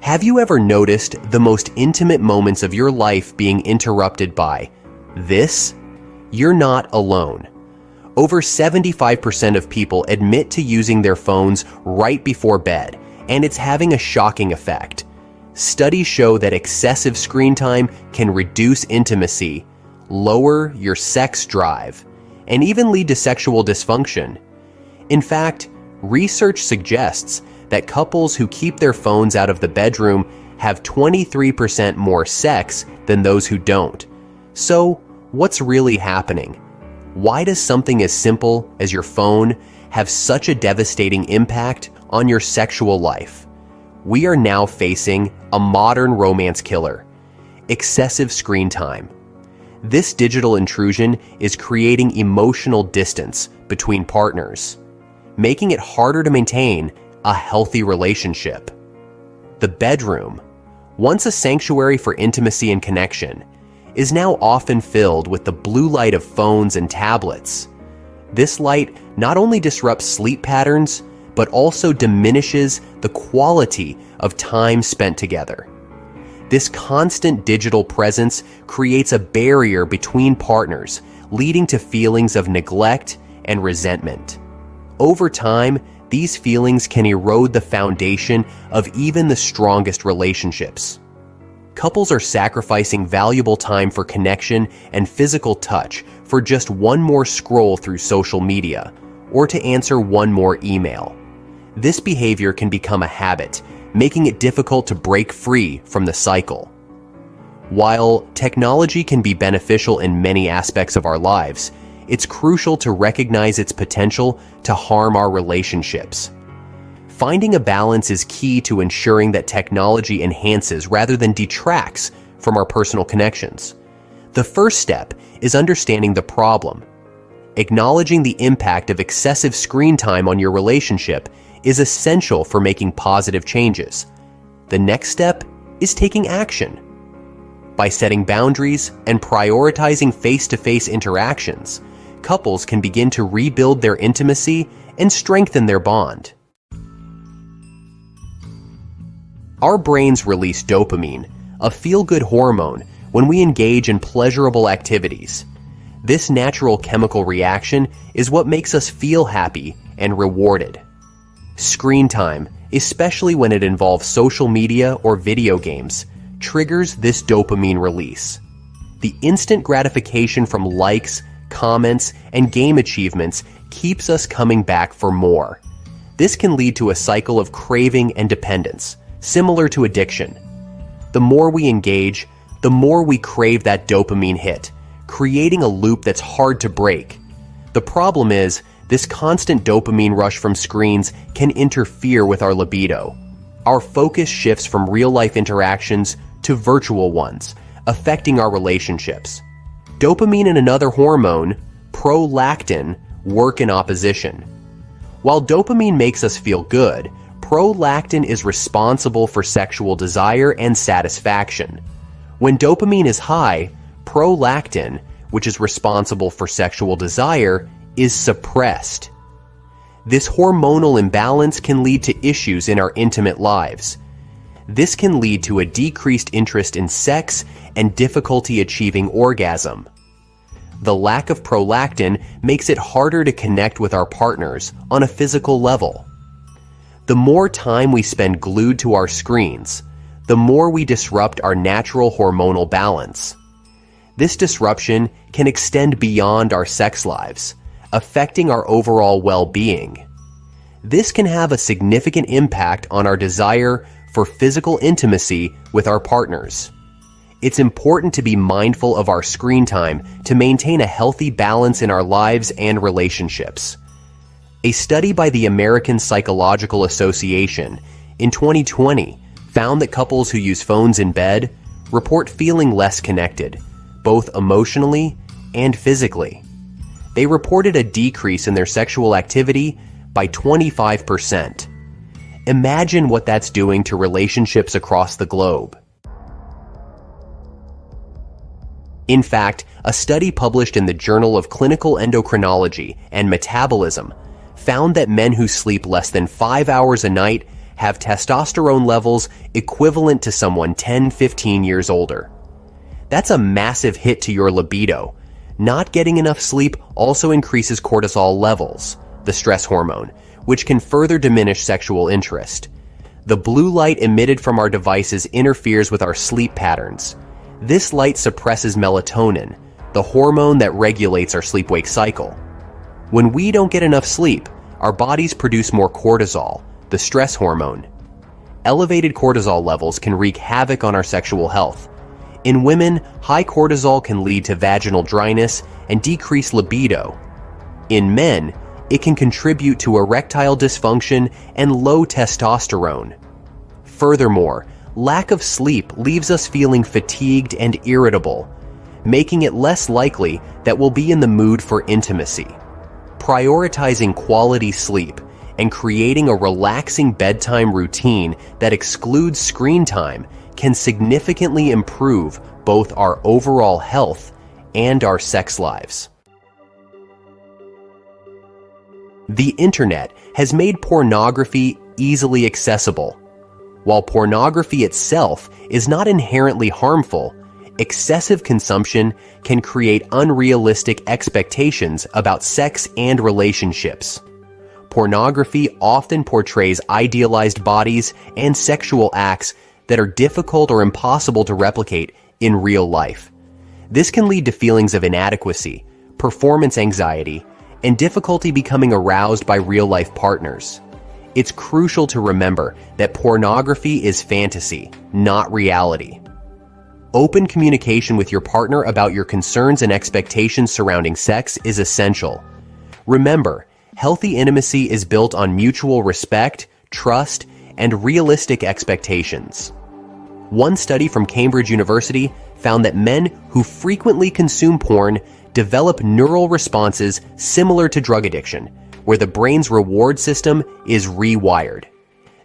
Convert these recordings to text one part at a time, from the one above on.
Have you ever noticed the most intimate moments of your life being interrupted by this? You're not alone. Over 75% of people admit to using their phones right before bed, and it's having a shocking effect. Studies show that excessive screen time can reduce intimacy, lower your sex drive, and even lead to sexual dysfunction. In fact, research suggests that couples who keep their phones out of the bedroom have 23% more sex than those who don't. So, what's really happening? Why does something as simple as your phone have such a devastating impact on your sexual life? We are now facing a modern romance killer: excessive screen time. This digital intrusion is creating emotional distance between partners, making it harder to maintain a healthy relationship. The bedroom, once a sanctuary for intimacy and connection, is now often filled with the blue light of phones and tablets. This light not only disrupts sleep patterns, but also diminishes the quality of time spent together. This constant digital presence creates a barrier between partners, leading to feelings of neglect and resentment. Over time, these feelings can erode the foundation of even the strongest relationships. Couples are sacrificing valuable time for connection and physical touch for just one more scroll through social media, or to answer one more email. This behavior can become a habit, making it difficult to break free from the cycle. While technology can be beneficial in many aspects of our lives, it's crucial to recognize its potential to harm our relationships. Finding a balance is key to ensuring that technology enhances rather than detracts from our personal connections. The first step is understanding the problem. Acknowledging the impact of excessive screen time on your relationship is essential for making positive changes. The next step is taking action. By setting boundaries and prioritizing face-to-face interactions, couples can begin to rebuild their intimacy and strengthen their bond. Our brains release dopamine, a feel-good hormone, when we engage in pleasurable activities. This natural chemical reaction is what makes us feel happy and rewarded. Screen time, especially when it involves social media or video games, triggers this dopamine release. The instant gratification from likes, comments, and game achievements keeps us coming back for more. This can lead to a cycle of craving and dependence, similar to addiction. The more we engage, the more we crave that dopamine hit, creating a loop that's hard to break. The problem is, this constant dopamine rush from screens can interfere with our libido. Our focus shifts from real-life interactions to virtual ones, affecting our relationships. Dopamine and another hormone, prolactin, work in opposition. While dopamine makes us feel good, prolactin is responsible for sexual desire and satisfaction. When dopamine is high, prolactin, which is responsible for sexual desire, is suppressed. This hormonal imbalance can lead to issues in our intimate lives. This can lead to a decreased interest in sex and difficulty achieving orgasm. The lack of prolactin makes it harder to connect with our partners on a physical level. The more time we spend glued to our screens, the more we disrupt our natural hormonal balance. This disruption can extend beyond our sex lives, affecting our overall well-being. This can have a significant impact on our desire for physical intimacy with our partners. It's important to be mindful of our screen time to maintain a healthy balance in our lives and relationships. A study by the American Psychological Association in 2020 found that couples who use phones in bed report feeling less connected, both emotionally and physically. They reported a decrease in their sexual activity by 25%. Imagine what that's doing to relationships across the globe. In fact, a study published in the Journal of Clinical Endocrinology and Metabolism found that men who sleep less than 5 hours a night have testosterone levels equivalent to someone 10-15 years older. That's a massive hit to your libido. Not getting enough sleep also increases cortisol levels, the stress hormone, which can further diminish sexual interest. The blue light emitted from our devices interferes with our sleep patterns. This light suppresses melatonin, the hormone that regulates our sleep-wake cycle. When we don't get enough sleep, our bodies produce more cortisol, the stress hormone. Elevated cortisol levels can wreak havoc on our sexual health. In women, high cortisol can lead to vaginal dryness and decreased libido. In men, it can contribute to erectile dysfunction and low testosterone. Furthermore, lack of sleep leaves us feeling fatigued and irritable, making it less likely that we'll be in the mood for intimacy. Prioritizing quality sleep and creating a relaxing bedtime routine that excludes screen time can significantly improve both our overall health and our sex lives. The internet has made pornography easily accessible. While pornography itself is not inherently harmful, excessive consumption can create unrealistic expectations about sex and relationships. Pornography often portrays idealized bodies and sexual acts that are difficult or impossible to replicate in real life. This can lead to feelings of inadequacy, performance anxiety, and difficulty becoming aroused by real-life partners. It's crucial to remember that pornography is fantasy, not reality. Open communication with your partner about your concerns and expectations surrounding sex is essential. Remember, healthy intimacy is built on mutual respect, trust, and realistic expectations. One study from Cambridge University found that men who frequently consume porn develop neural responses similar to drug addiction, where the brain's reward system is rewired.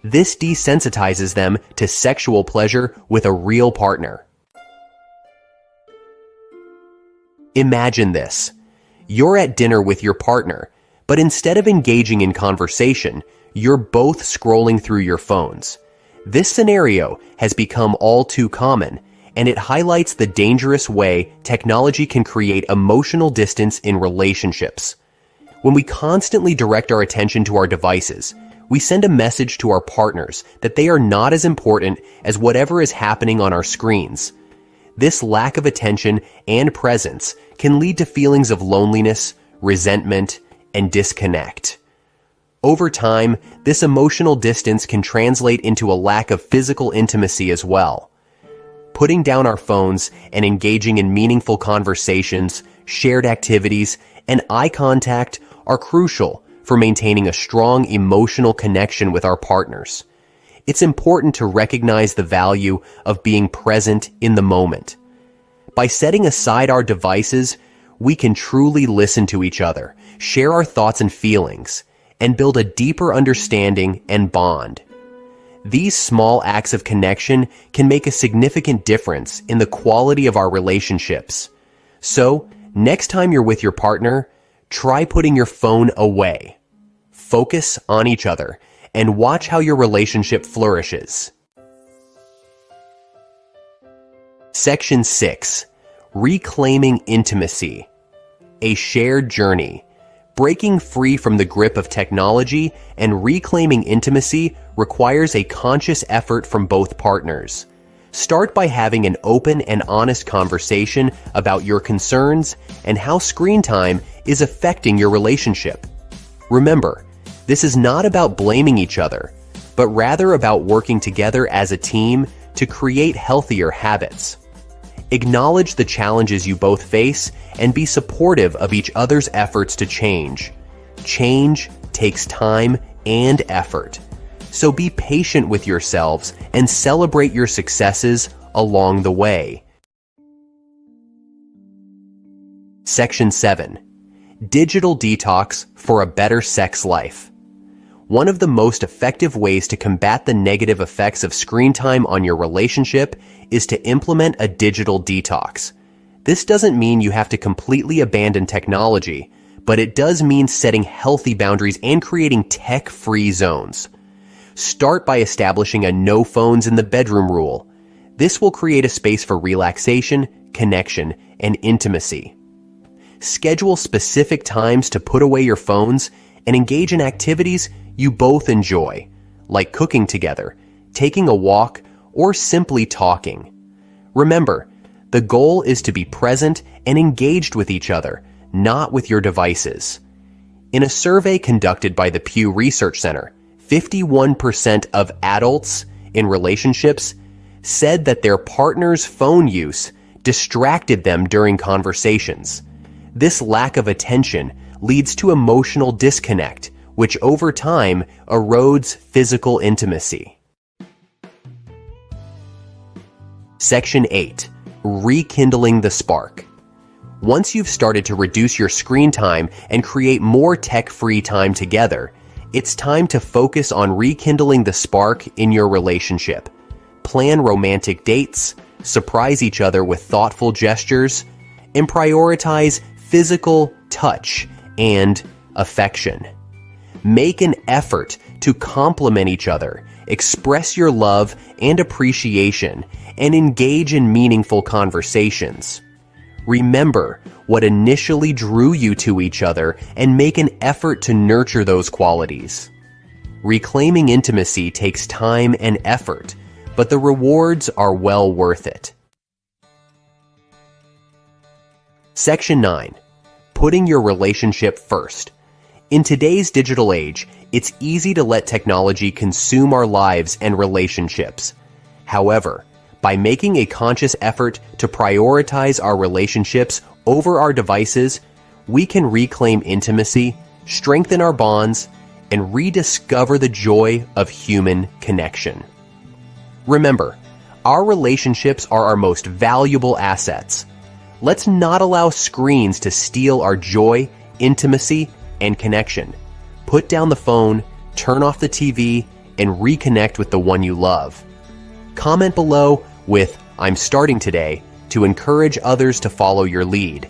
This desensitizes them to sexual pleasure with a real partner. Imagine this. You're at dinner with your partner, but instead of engaging in conversation, you're both scrolling through your phones. This scenario has become all too common, and it highlights the dangerous way technology can create emotional distance in relationships. When we constantly direct our attention to our devices, we send a message to our partners that they are not as important as whatever is happening on our screens. This lack of attention and presence can lead to feelings of loneliness, resentment, and disconnect. Over time, this emotional distance can translate into a lack of physical intimacy as well. Putting down our phones and engaging in meaningful conversations, shared activities, and eye contact are crucial for maintaining a strong emotional connection with our partners. It's important to recognize the value of being present in the moment. By setting aside our devices, we can truly listen to each other, share our thoughts and feelings, and build a deeper understanding and bond. These small acts of connection can make a significant difference in the quality of our relationships. So, next time you're with your partner, try putting your phone away. Focus on each other and watch how your relationship flourishes. Section 6. Reclaiming Intimacy. A shared journey. Breaking free from the grip of technology and reclaiming intimacy requires a conscious effort from both partners. Start by having an open and honest conversation about your concerns and how screen time is affecting your relationship. Remember, this is not about blaming each other, but rather about working together as a team to create healthier habits. Acknowledge the challenges you both face and be supportive of each other's efforts to change. Change takes time and effort. So be patient with yourselves and celebrate your successes along the way. Section 7. Digital detox for a better sex life. One of the most effective ways to combat the negative effects of screen time on your relationship is to implement a digital detox. This doesn't mean you have to completely abandon technology, but it does mean setting healthy boundaries and creating tech-free zones. Start by establishing a no phones in the bedroom rule. This will create a space for relaxation, connection, and intimacy. Schedule specific times to put away your phones and engage in activities you both enjoy, like cooking together, taking a walk, or simply talking. Remember, the goal is to be present and engaged with each other, not with your devices. In a survey conducted by the Pew Research Center, 51% of adults in relationships said that their partner's phone use distracted them during conversations. This lack of attention leads to emotional disconnect, which over time erodes physical intimacy. Section 8. Rekindling the spark. Once you've started to reduce your screen time and create more tech-free time together, it's time to focus on rekindling the spark in your relationship. Plan romantic dates, surprise each other with thoughtful gestures, and prioritize physical touch and affection. Make an effort to compliment each other, express your love and appreciation, and engage in meaningful conversations. Remember what initially drew you to each other and make an effort to nurture those qualities. Reclaiming intimacy takes time and effort, but the rewards are well worth it. Section 9. Putting your relationship first. In today's digital age, it's easy to let technology consume our lives and relationships. However, by making a conscious effort to prioritize our relationships over our devices, we can reclaim intimacy, strengthen our bonds, and rediscover the joy of human connection. Remember, our relationships are our most valuable assets. Let's not allow screens to steal our joy, intimacy, and connection. Put down the phone, turn off the TV, and reconnect with the one you love. Comment below with "I'm starting today" to encourage others to follow your lead.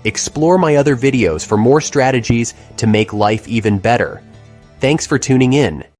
Explore my other videos for more strategies to make life even better. Thanks for tuning in.